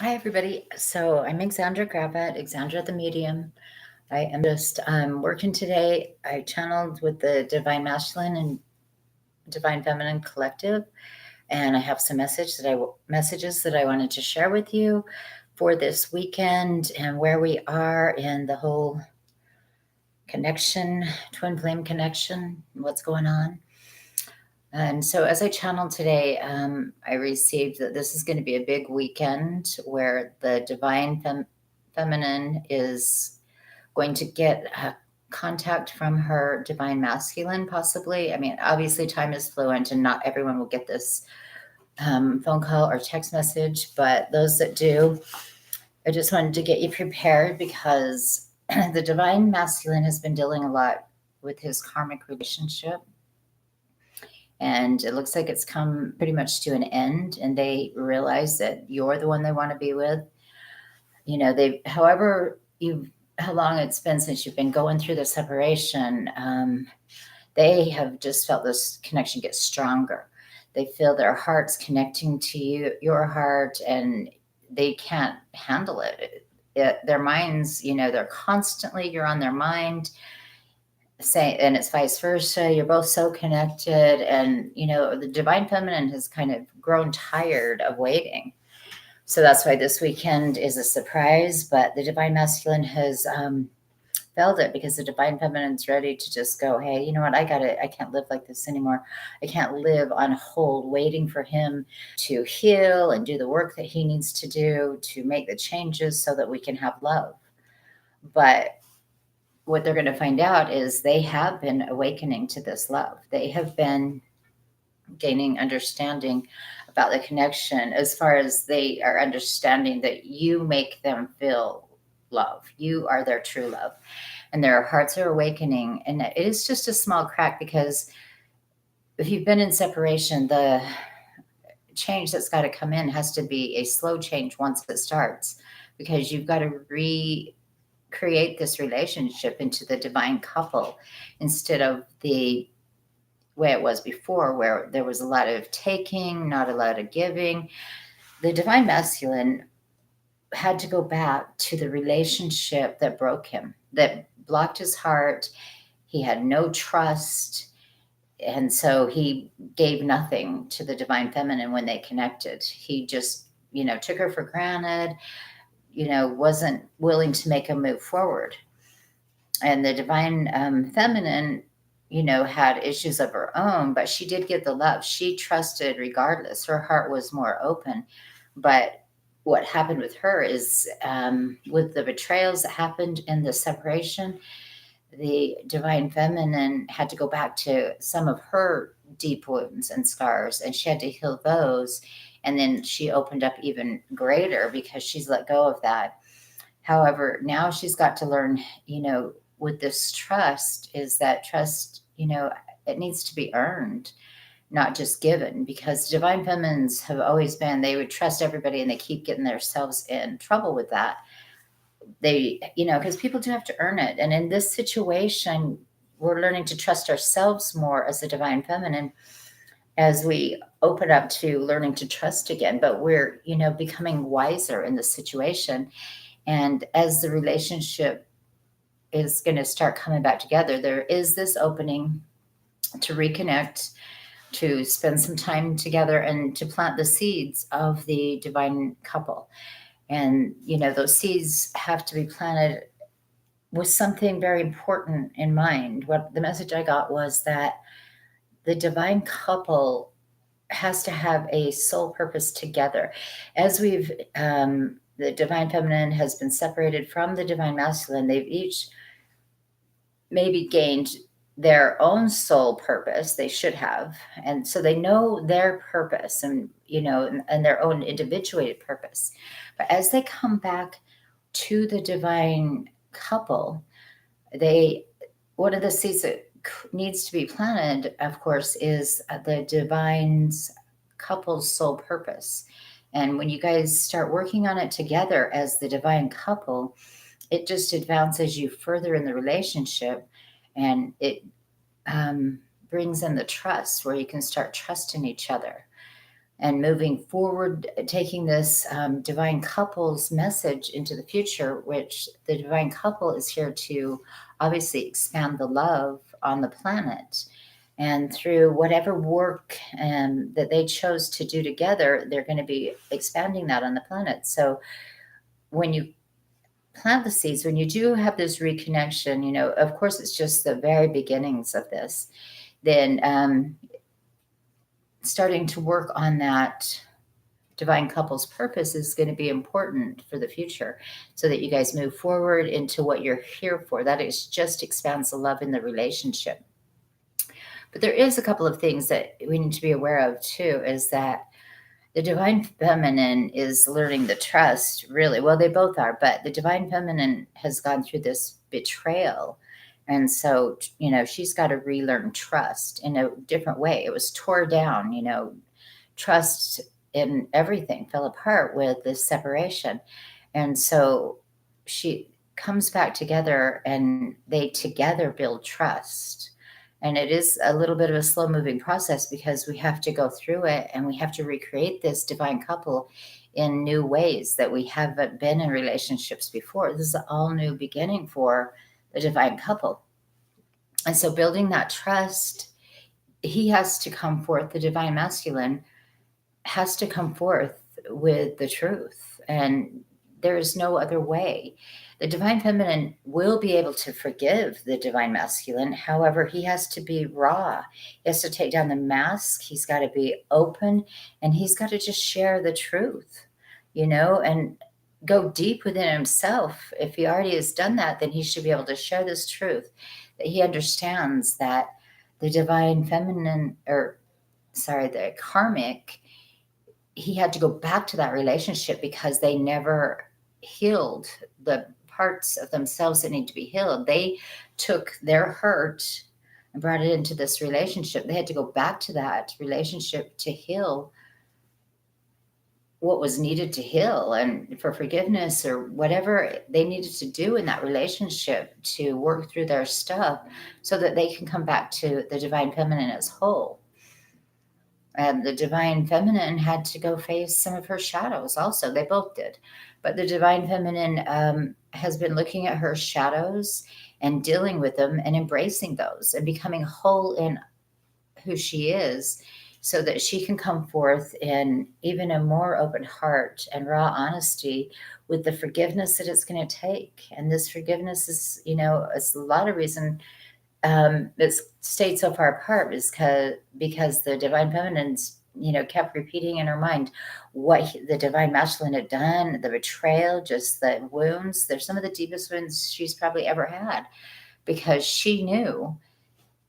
Hi, everybody. So I'm Alexandra Grabat, Alexandra the Medium. I am just working today. I channeled with the Divine Masculine and Divine Feminine Collective, and I have some messages that I wanted to share with you for this weekend and where we are in the whole connection, twin flame connection, what's going on. And so, as I channeled today, I received that this is going to be a big weekend where the divine feminine is going to get contact from her divine masculine, possibly. I mean, obviously, time is fluent and not everyone will get this phone call or text message, but those that do, I just wanted to get you prepared because the divine masculine has been dealing a lot with his karmic relationship, and it looks like it's come pretty much to an end, and they realize that you're the one they want to be with. They, however you how long it's been since you've been going through the separation, they have just felt this connection get stronger. They feel their hearts connecting to your heart, and they can't handle their minds, they're constantly, you're on their mind, say, and it's vice versa. You're both so connected, and the divine feminine has kind of grown tired of waiting. So that's why this weekend is a surprise. But the divine masculine has felt it because the divine feminine's ready to just go, hey, you know what? I can't live like this anymore. I can't live on hold waiting for him to heal and do the work that he needs to do to make the changes so that we can have love. But what they're going to find out is they have been awakening to this love. They have been gaining understanding about the connection, as far as they are understanding that you make them feel love. You are their true love. And their hearts are awakening. And it is just a small crack because if you've been in separation, the change that's got to come in has to be a slow change once it starts, because you've got to create this relationship into the divine couple instead of the way it was before, where there was a lot of taking, not a lot of giving. The divine masculine had to go back to the relationship that broke him, that blocked his heart. He had no trust. And so he gave nothing to the divine feminine when they connected. He just, took her for granted, wasn't willing to make a move forward. And the divine feminine, had issues of her own, but she did get the love. She trusted regardless. Her heart was more open. But what happened with her is, with the betrayals that happened in the separation, the divine feminine had to go back to some of her deep wounds and scars, and she had to heal those. And then she opened up even greater because she's let go of that. However, now she's got to learn, with this trust, is that trust, it needs to be earned, not just given, because divine feminines have always been, they would trust everybody and they keep getting themselves in trouble with that. They, because people do have to earn it. And in this situation, we're learning to trust ourselves more as the divine feminine as we open up to learning to trust again. But we're, becoming wiser in the situation. And as the relationship is going to start coming back together, there is this opening to reconnect, to spend some time together, and to plant the seeds of the divine couple. And, those seeds have to be planted with something very important in mind. What the message I got was that the divine couple has to have a soul purpose together. As the divine feminine has been separated from the divine masculine, they've each maybe gained their own soul purpose. They should have. And so they know their purpose, and, and their own individuated purpose. But as they come back to the divine couple, one of the seeds that needs to be planted, of course, is the divine's couple's soul purpose. And when you guys start working on it together as the divine couple, it just advances you further in the relationship, and it brings in the trust, where you can start trusting each other. and moving forward, taking this divine couple's message into the future, which the divine couple is here to obviously expand the love on the planet. And through whatever work that they chose to do together, they're going to be expanding that on the planet. So when you plant the seeds, when you do have this reconnection, of course, it's just the very beginnings of this, then starting to work on that divine couple's purpose is going to be important for the future so that you guys move forward into what you're here for. That is just expands the love in the relationship. But there is a couple of things that we need to be aware of too, is that the divine feminine is learning the trust, really. Well, they both are, but the divine feminine has gone through this betrayal. And so, she's got to relearn trust in a different way. It was tore down, trust in everything fell apart with this separation. And so she comes back together and they together build trust. And it is a little bit of a slow moving process because we have to go through it and we have to recreate this divine couple in new ways that we haven't been in relationships before. This is an all new beginning for the divine couple. And so building that trust, he has to come forth, the divine masculine has to come forth with the truth. And there is no other way. The divine feminine will be able to forgive the divine masculine. However, he has to be raw. He has to take down the mask. He's got to be open and he's got to just share the truth, and go deep within himself. If he already has done that, then he should be able to share this truth, that he understands that the divine feminine, the karmic, he had to go back to that relationship because they never healed the parts of themselves that need to be healed. They took their hurt and brought it into this relationship. They had to go back to that relationship to heal what was needed to heal and for forgiveness or whatever they needed to do in that relationship to work through their stuff so that they can come back to the divine feminine as whole. And the divine feminine had to go face some of her shadows also. They both did. But the divine feminine has been looking at her shadows and dealing with them and embracing those and becoming whole in who she is so that she can come forth in even a more open heart and raw honesty with the forgiveness that it's going to take. And this forgiveness is, it's a lot of reason it stayed so far apart is because the divine feminine's, kept repeating in her mind what the divine masculine had done, the betrayal, just the wounds. They're some of the deepest wounds she's probably ever had because she knew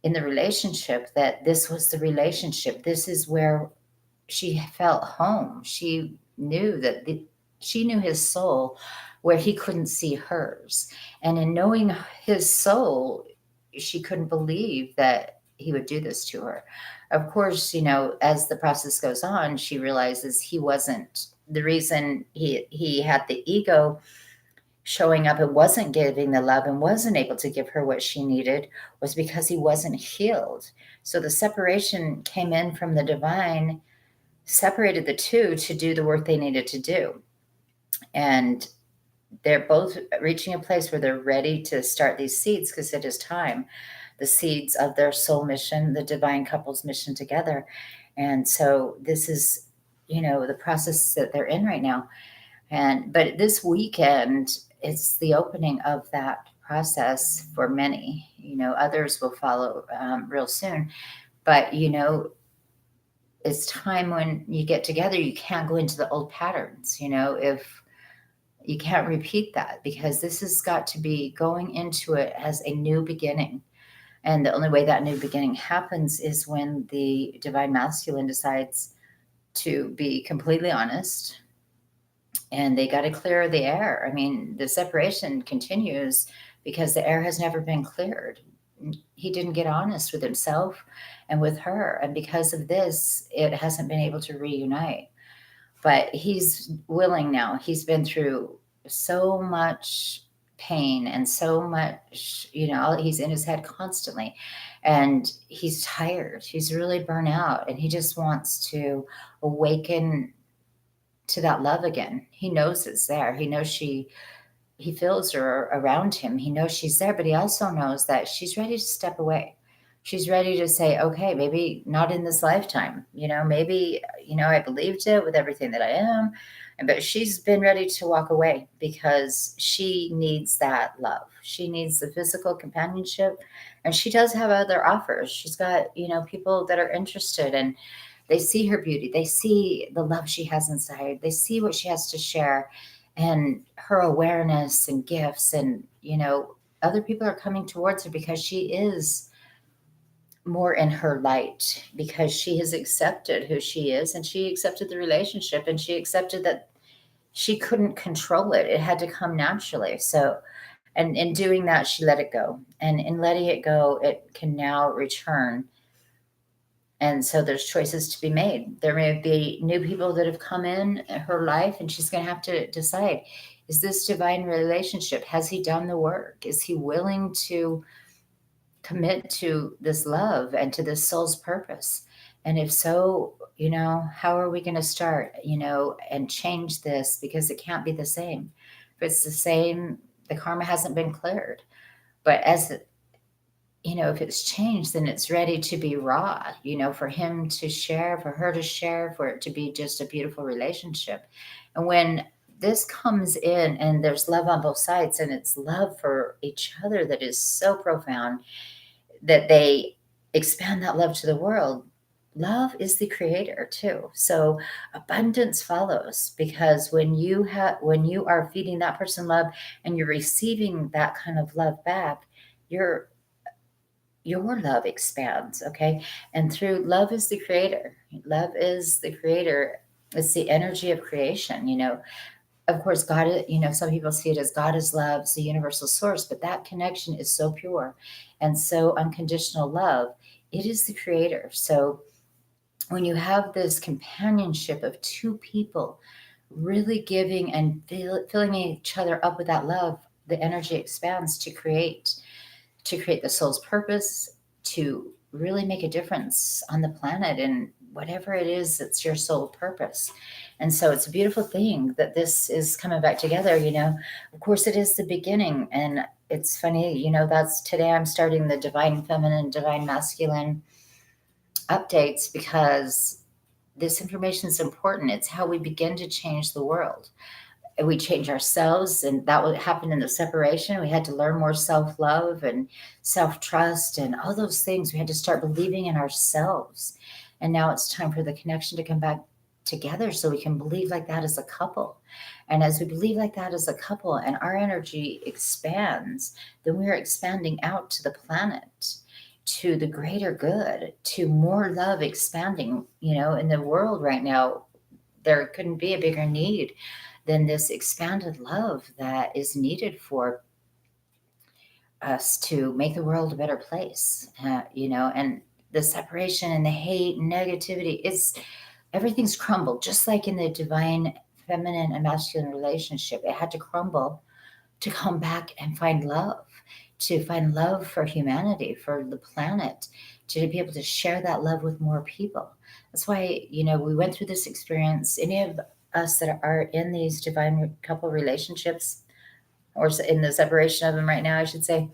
in the relationship that this was the relationship. This is where she felt home. She knew that she knew his soul where he couldn't see hers. And in knowing his soul, she couldn't believe that he would do this to her. Of course, as the process goes on, she realizes he wasn't the reason he had the ego showing up and wasn't giving the love and wasn't able to give her what she needed was because he wasn't healed. So the separation came in from the divine, separated the two to do the work they needed to do. And they're both reaching a place where they're ready to start these seeds because it is time, the seeds of their soul mission, the divine couple's mission together. And so this is, the process that they're in right now. But this weekend, it's the opening of that process for many. Others will follow real soon. But, it's time when you get together, you can't go into the old patterns, if you can't repeat that because this has got to be going into it as a new beginning. And the only way that new beginning happens is when the divine masculine decides to be completely honest and they got to clear the air. I mean, the separation continues because the air has never been cleared. He didn't get honest with himself and with her. And because of this, it hasn't been able to reunite. But he's willing now. He's been through so much pain and so much, he's in his head constantly, and he's tired. He's really burnt out, and he just wants to awaken to that love again. He knows it's there. He knows he feels her around him. He knows she's there, but he also knows that she's ready to step away. She's ready to say, okay, maybe not in this lifetime. Maybe, I believed it with everything that I am. But she's been ready to walk away because she needs that love. She needs the physical companionship. And she does have other offers. She's got, people that are interested, and they see her beauty. They see the love she has inside. They see what she has to share and her awareness and gifts. And, other people are coming towards her because she is more in her light, because she has accepted who she is, and she accepted the relationship, and she accepted that she couldn't control it. It had to come naturally. So, and in doing that, she let it go. And in letting it go, it can now return. And so there's choices to be made. There may be new people that have come in her life, and she's going to have to decide, is this divine relationship? Has he done the work? Is he willing to commit to this love and to this soul's purpose? And if so, how are we going to start, and change this? Because it can't be the same. If it's the same, the karma hasn't been cleared. But if it's changed, then it's ready to be raw, for him to share, for her to share, for it to be just a beautiful relationship. And when this comes in and there's love on both sides, and it's love for each other that is so profound that they expand that love to the world. Love is the creator too. So abundance follows, because when you are feeding that person love and you're receiving that kind of love back, your love expands. Okay. And through love is the creator. Love is the creator. It's the energy of creation. Of course, God, some people see it as God is love, it's the universal source, but that connection is so pure and so unconditional love. It is the creator. So when you have this companionship of two people really giving and filling each other up with that love, the energy expands to create the soul's purpose, to really make a difference on the planet and whatever it is that's your soul purpose. And so it's a beautiful thing that this is coming back together. Of course, it is the beginning. And it's funny, that's today I'm starting the divine feminine, divine masculine updates, because this information is important. It's how we begin to change the world. And we change ourselves, and that would happen in the separation. We had to learn more self-love and self-trust and all those things. We had to start believing in ourselves. And now it's time for the connection to come back together so we can believe like that as a couple. And as we believe like that as a couple and our energy expands, then we're expanding out to the planet, to the greater good, to more love expanding. In the world right now, there couldn't be a bigger need than this expanded love that is needed for us to make the world a better place. And the separation and the hate and negativity, everything's crumbled, just like in the divine feminine and masculine relationship. It had to crumble to come back and find love, to find love for humanity, for the planet, to be able to share that love with more people. That's why, we went through this experience. Any of us that are in these divine couple relationships, or in the separation of them right now, I should say,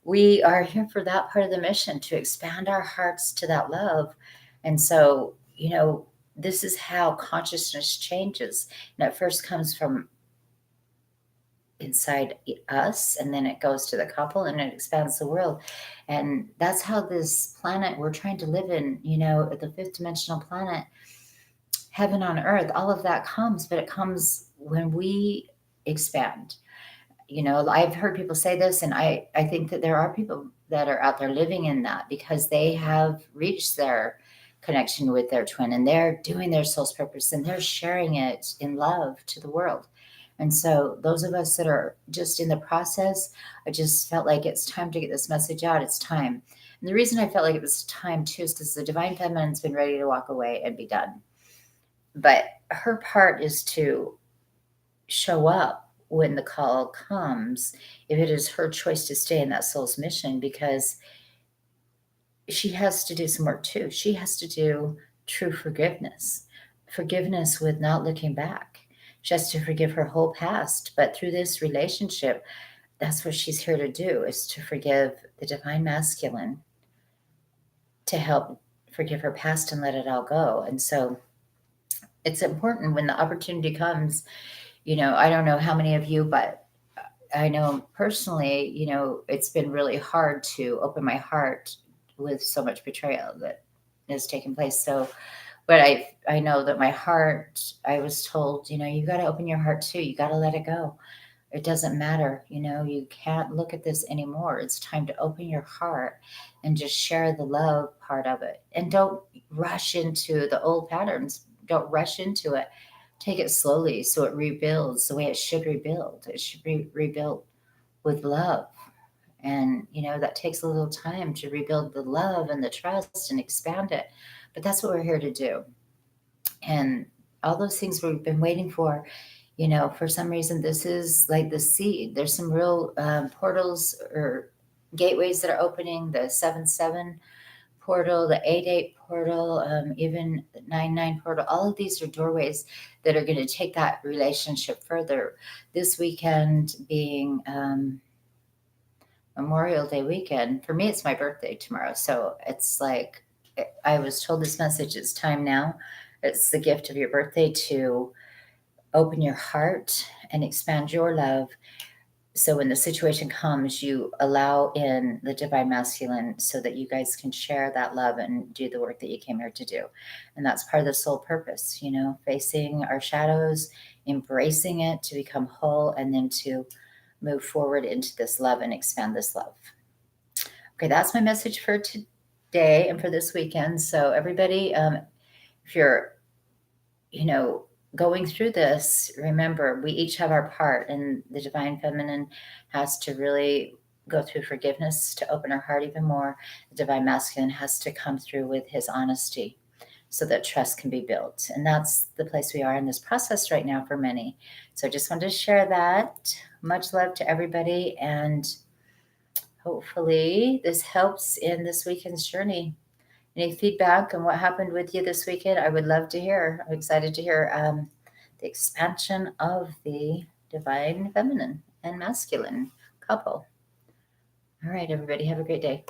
we are here for that part of the mission, to expand our hearts to that love. And so, this is how consciousness changes. And it first comes from inside us, and then it goes to the couple, and it expands the world. And that's how this planet we're trying to live in, the fifth dimensional planet, heaven on earth, all of that comes, but it comes when we expand. I've heard people say this, and I think that there are people that are out there living in that, because they have reached their connection with their twin, and they're doing their soul's purpose, and they're sharing it in love to the world. And so those of us that are just in the process, I just felt like it's time to get this message out. It's time. And the reason I felt like it was time too is because the divine feminine's been ready to walk away and be done. But her part is to show up when the call comes, if it is her choice to stay in that soul's mission, because she has to do some work too. She has to do true forgiveness with not looking back. She has to forgive her whole past. But through this relationship, that's what she's here to do, is to forgive the divine masculine, to help forgive her past and let it all go. And so it's important when the opportunity comes. I don't know how many of you, but I know personally, it's been really hard to open my heart with so much betrayal that has taken place. So, but I know that my heart, I was told, you got to open your heart too. You got to let it go. It doesn't matter. You can't look at this anymore. It's time to open your heart and just share the love part of it. And don't rush into the old patterns. Don't rush into it. Take it slowly so it rebuilds the way it should rebuild. It should be rebuilt with love. And, that takes a little time to rebuild the love and the trust and expand it. But that's what we're here to do. And all those things we've been waiting for some reason, this is like the seed. There's some real portals or gateways that are opening, the 7-7 portal, the 8-8 portal, even the 9-9 portal. All of these are doorways that are going to take that relationship further. This weekend being Memorial Day weekend. For me, it's my birthday tomorrow. So it's like, I was told this message, it's time now. It's the gift of your birthday to open your heart and expand your love. So when the situation comes, you allow in the divine masculine so that you guys can share that love and do the work that you came here to do. And that's part of the soul purpose, facing our shadows, embracing it to become whole, and then to move forward into this love and expand this love. Okay, that's my message for today and for this weekend. So everybody, if you're, going through this, remember, we each have our part, and the divine feminine has to really go through forgiveness to open her heart even more. The divine masculine has to come through with his honesty so that trust can be built. And that's the place we are in this process right now for many. So I just wanted to share that. Much love to everybody, and hopefully this helps in this weekend's journey. Any feedback on what happened with you this weekend? I would love to hear. I'm excited to hear the expansion of the divine feminine and masculine couple. All right, everybody, have a great day.